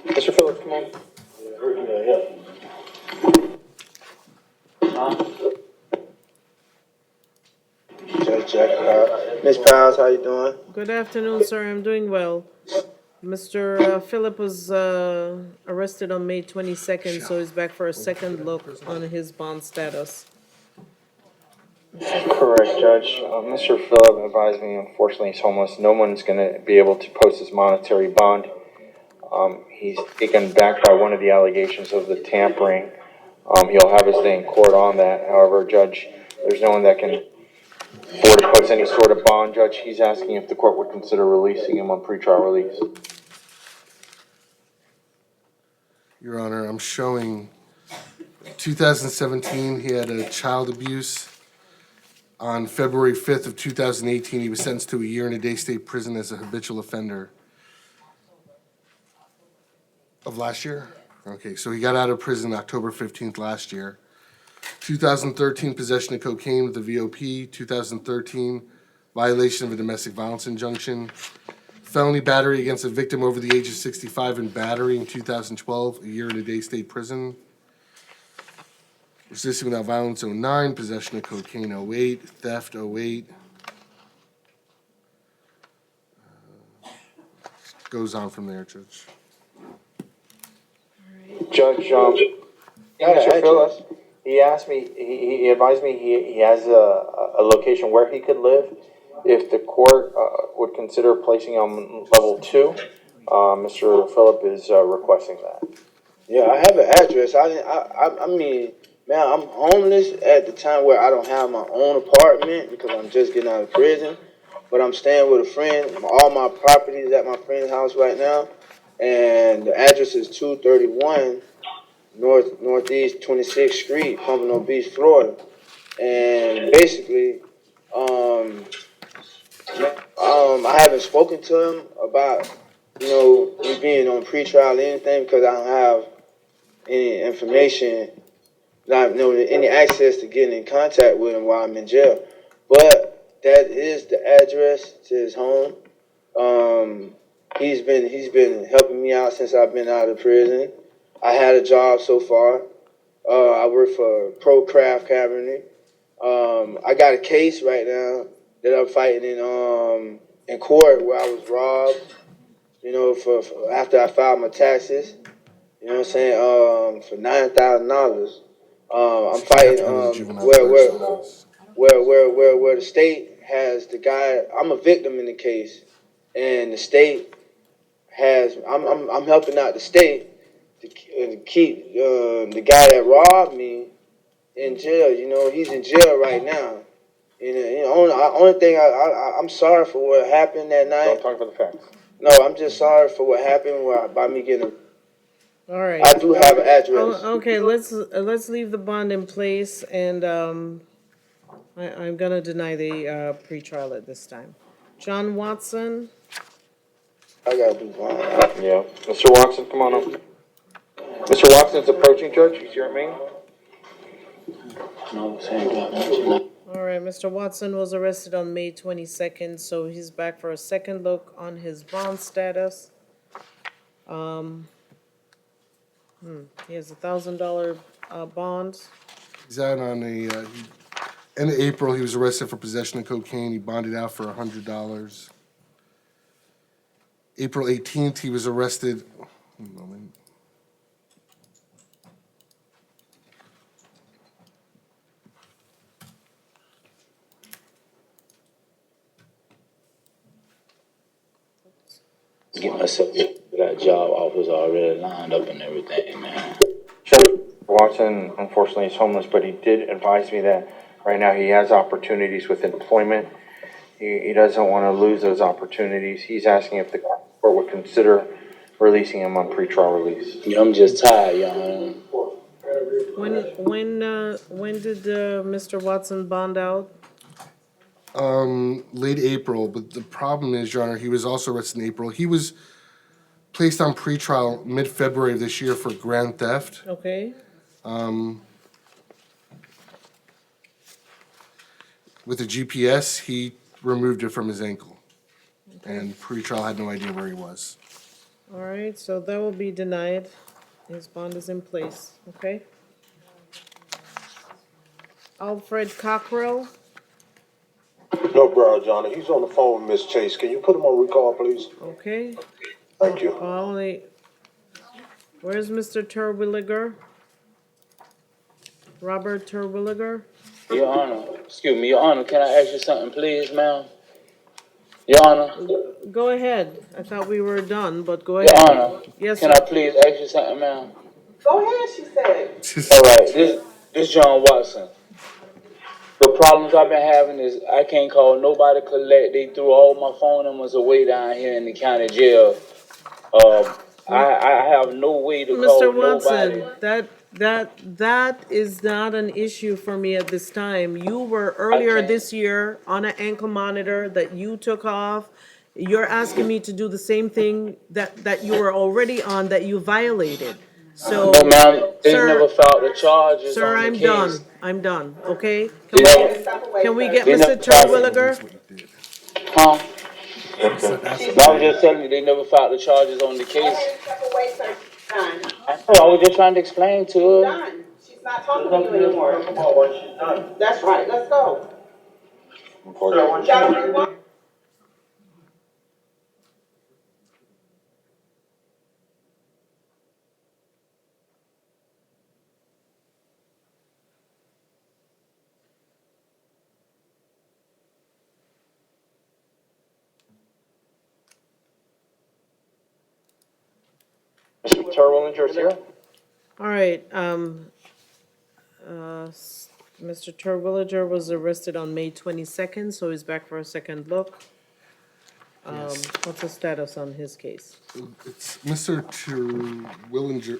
Mr. Phillips, come on. Judge Jack, Ms. Powers, how you doing? good afternoon, sir, I'm doing well. Mr. Phillip was arrested on May 22nd, so he's back for a second look on his bond status. Correct, Judge. Mr. Phillip advised me, unfortunately, he's homeless. No one's gonna be able to post his monetary bond. He's taken back by one of the allegations of the tampering. He'll have his day in court on that. However, Judge, there's no one that can afford to post any sort of bond, Judge. He's asking if the court would consider releasing him on pretrial release. Your Honor, I'm showing 2017, he had a child abuse. On February 5th of 2018, he was sentenced to a year in a day state prison as a habitual offender. Of last year? Okay, so he got out of prison October 15th last year. 2013, possession of cocaine with the VOP. 2013, violation of a domestic violence injunction. Felony battery against a victim over the age of 65 and battery in 2012, a year in a day state prison. Resisting without violence 09, possession of cocaine 08, theft 08. Goes on from there, Judge. Judge, Mr. Phillips, he asked me, he advised me he has a location where he could live. If the court would consider placing him on level 2, Mr. Phillip is requesting that. Yeah, I have an address. I mean, man, I'm homeless at the time where I don't have my own apartment because I'm just getting out of prison. But I'm staying with a friend. All my property is at my friend's house right now, and the address is 231 Northeast 26th Street, Pompano Beach, Florida. And basically, I haven't spoken to him about me being on pretrial or anything because I don't have any information, not any access to getting in contact with him while I'm in jail. But that is the address to his home. He's been helping me out since I've been out of prison. I had a job so far. I work for Pro Craft Cabinet. I got a case right now that I'm fighting in court where I was robbed. You know, for after I filed my taxes. You know what I'm saying? For $9,000. I'm You have fighting to go to the juvenile where clerk's where office. where the state has the guy. I'm a victim in the case, and the state has. I'm helping out the state to keep the guy that robbed me in jail. You know, he's in jail right now. Only thing I'm sorry for what happened that night. Don't talk about the facts. No, I'm just sorry for what happened by me getting. All right. I do have an address. Okay, let's leave the bond in place, and I'm gonna deny the pretrial at this time. John Watson. I gotta do fine. Yeah. Mr. Watson, come on up. Mr. Watson's approaching, Judge. He's here at Maine. All right, Mr. Watson was arrested on May 22nd, so he's back for a second look on his bond status. He has $1,000 bond. He's out on end of April, he was arrested for possession of cocaine. He bonded out for $100. April 18th, he was arrested. One moment. Get myself that job offers already lined up and everything, man. Judge Watson, unfortunately, is homeless, but he did advise me that right now he has opportunities with employment. He doesn't want to lose those opportunities. He's asking if the court would consider releasing him on pretrial release. Yeah, I'm just tired, y'all. When did Mr. Watson bond out? Late April, but the problem is, Your Honor, he was also arrested in April. He was placed on pretrial mid-February of this year for grand theft. Okay. With the GPS, he removed it from his ankle, and pretrial had no idea where he was. All right, so that will be denied. His bond is in place, okay? Alfred Cockrell. No, bro, Johnny. He's on the phone with Miss Chase. Can you put him on recall, please? Okay. Thank you. Where's Mr. Terwilliger? Robert Terwilliger? Your Honor, excuse me, Your Honor, can I ask you something, please, ma'am? Your Honor? Go ahead. I thought we were done, but go Your ahead. Honor, Yes, can sir. I please ask you something, ma'am? Go ahead, she said. All right, this John Watson. The problems I've been having is I can't call nobody collect. They threw all my phone numbers away down here in the county jail. I have no way to call Mr. Watson, nobody. that is not an issue for me at this time. You were earlier this year on an ankle monitor that you took off. You're asking me to do the same thing that you were already on that you violated. So, No, ma'am, they sir, never filed the charges sir, on the I'm case. done. I'm done, okay? They Can we get they Mr. never filed- Terwilliger? Huh? No, I was just telling you, they never filed the charges on the case. I know, I was just trying to explain to her. Done. She's not talking to you anymore. That's right, let's go. Mr. Terwillinger's here. All right, Mr. Terwilliger was arrested on May 22nd, so he's back for a second look. What's the status on his case? It's Mr. Terwilliger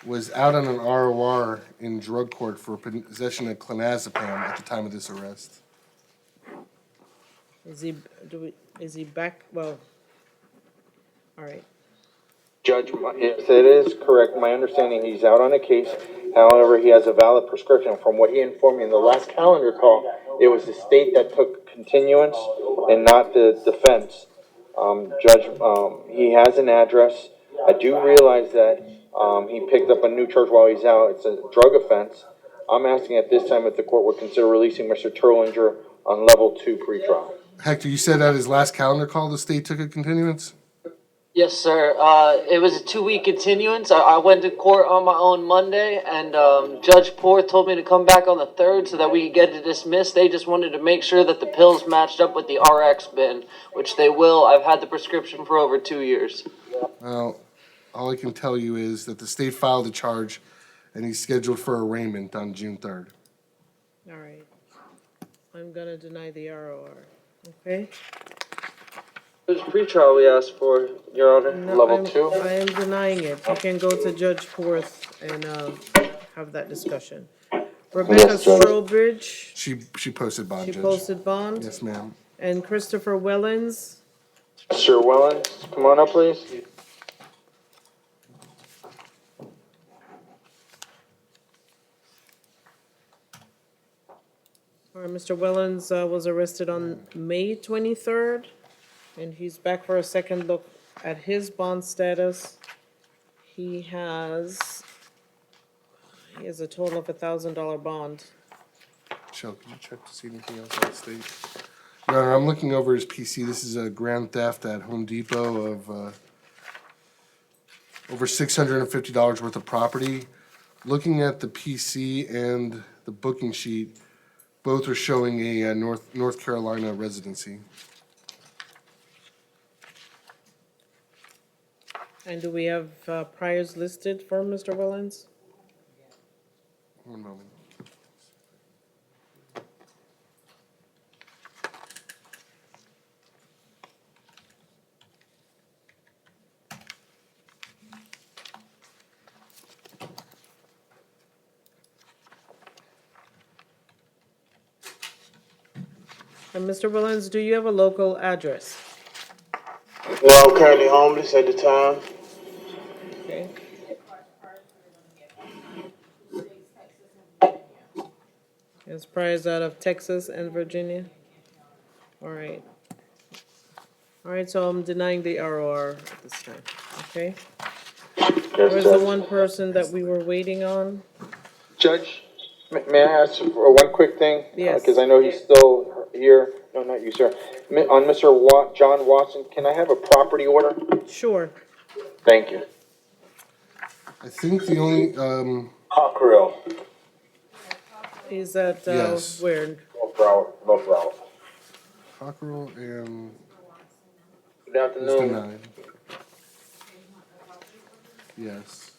was out on an ROR in drug court for possession of clonazepam at the time of this arrest. Is he back? Well, all right. Judge, yes, it is correct. My understanding, he's out on a case. However, he has a valid prescription. From what he informed me in the last calendar call, it was the state that took continuance and not the defense. Judge, he has an address. I do realize that he picked up a new charge while he's out. It's a drug offense. I'm asking at this time if the court would consider releasing Mr. Turlinger on level 2 pretrial. Hector, you said at his last calendar call, the state took a continuance? Yes, sir. It was a 2-week continuance. I went to court on my own Monday, and Judge Poor told me to come back on the 3rd so that we could get it dismissed. They just wanted to make sure that the pills matched up with the RX bin, which they will. I've had the prescription for over 2 years. Well, all I can tell you is that the state filed a charge, and he's scheduled for arraignment on June 3rd. All right. I'm gonna deny the ROR, okay? There's pretrial we asked for, Your Honor. No, I am denying it. You can go to Judge Porth and, have that discussion. Rebecca Strobridge, She posted bond, she Judge. posted bond. Yes, ma'am. And Christopher Wellens, Mr. Wellens, come on up, please. all right, Mr. Wellens, was arrested on May 23rd, and he's back for a second look at his bond status. He has a total of $1,000 bond. Michelle, can you check to see anything else on the state? Your Honor, I'm looking over his PC. This is a grand theft at Home Depot of over $650 worth of property. Looking at the PC and the booking sheet, both are showing a North Carolina residency. And do we have priors listed for Mr. Wellens? One moment. And Mr. Wellens, do you have a local address? No, I'm currently homeless at the time. Okay. His priors out of Texas and Virginia? All right. All right, so I'm denying the ROR at this time, okay? Where's the one person that we were waiting on? Judge, may I ask for one quick thing? Yes. Because I know he's still here. No, not you, sir. On Mr. John Watson, can I have a property order? Sure. Thank you. I think the only, Cockrell. Is that, Yes. where? North Broward. Cockerell and Good is afternoon. denied. Yes.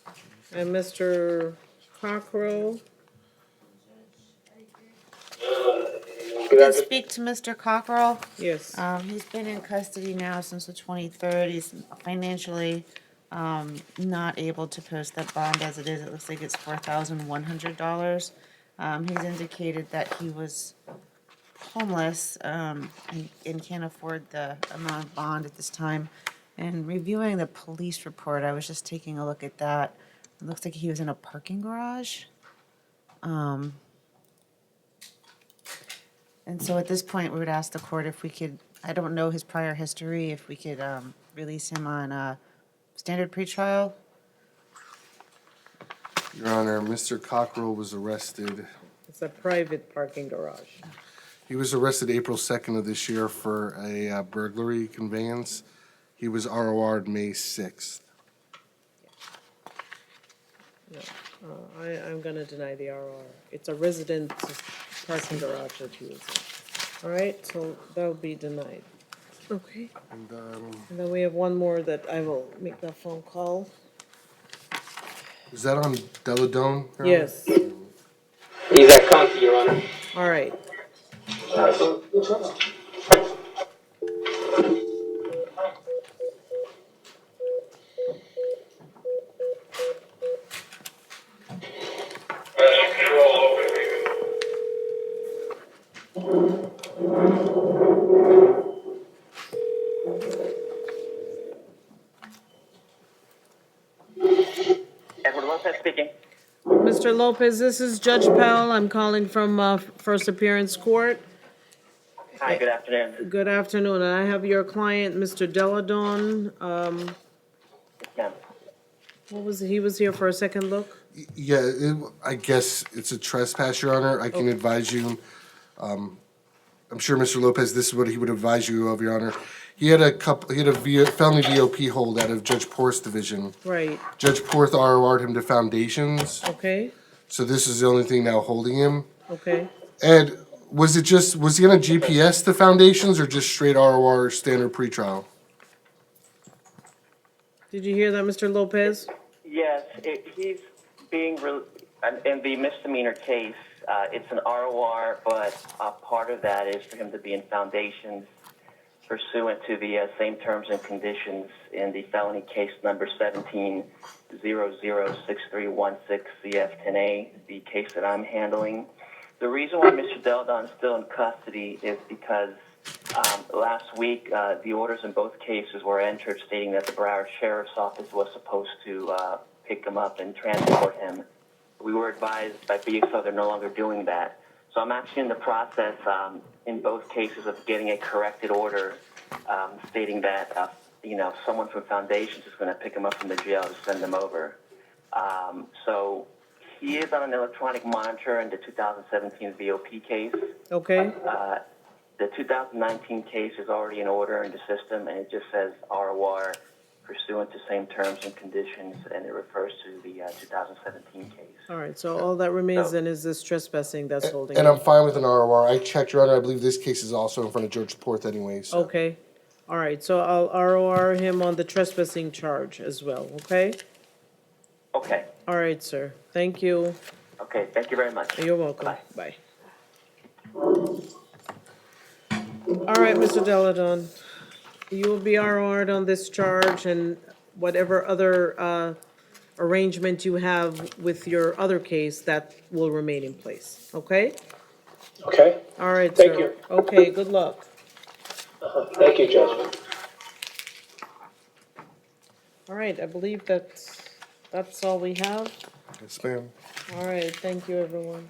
And Mr. Cockrell? I did speak to Mr. Cockrell. Yes. He's been in custody now since the 23rd. He's financially not able to post that bond as it is. It looks like it's $4,100. He's indicated that he was homeless and can't afford the amount of bond at this time. And reviewing the police report, I was just taking a look at that. It looks like he was in a parking garage. And so at this point, we would ask the court if we could, I don't know his prior history, if we could release him on a standard pretrial. Your Honor, Mr. Cockrell was arrested. It's a private parking garage. He was arrested April 2nd of this year for a burglary conveyance. He was ROR'd May 6th. No, I'm gonna deny the ROR. It's a resident parking garage that he was in. All right, so that'll be denied. Okay. And And then we have one more that I will make that phone call. is that on Deladone? Your Honor? Yes. He's at Conky, Your Honor. All right. Edward Lopez speaking. Mr. Lopez, this is Judge Powell. I'm calling from First Appearance Court. Hi, good afternoon. Good afternoon. I have your client, Mr. Deladon. Yes, ma'am. He was here for a second look? Yeah, I guess it's a trespass, Your Honor. I can advise you. I'm sure Mr. Lopez, this is what he would advise you of, Your Honor. He had a felony VOP hold out of Judge Porth's division. Right, Judge Porth ROR'd him to foundations, okay, so this is the only thing now holding him. okay. Ed, was he on a GPS to foundations or just straight ROR standard pretrial? Did you hear that, Mr. Lopez? Yes, he's being in the misdemeanor case. It's an ROR, but part of that is for him to be in foundations pursuant to the same terms and conditions in the felony case number 17006316 CF10A, the case that I'm handling. The reason why Mr. Deldon is still in custody is because last week the orders in both cases were entered stating that the Broward Sheriff's Office was supposed to pick him up and transport him. We were advised by BSO they're no longer doing that. So I'm actually in the process in both cases of getting a corrected order stating that someone from Foundations is going to pick him up from the jail to send him over. So he is on an electronic monitor in the 2017 VOP case. Okay, The 2019 case is already in order in the system, and it just says ROR pursuant to same terms and conditions, and it refers to the 2017 case. all right, so all that remains then is this trespassing that's holding And him. I'm fine with an ROR. I checked, Your Honor. I believe this case is also in front of Judge Porth anyway, so. Okay, all right, so I'll ROR him on the trespassing charge as well, okay? Okay. All right, sir, thank you. Okay, thank you very much. You're welcome, bye. All right, Mr. Deladon, you will be ROR'd on this charge and whatever other arrangement you have with your other case, that will remain in place, okay? Okay, All right, sir. Thank you. Okay, good luck. thank you, Judge. All right, I believe that's all we have. Yes, ma'am. All right, thank you, everyone.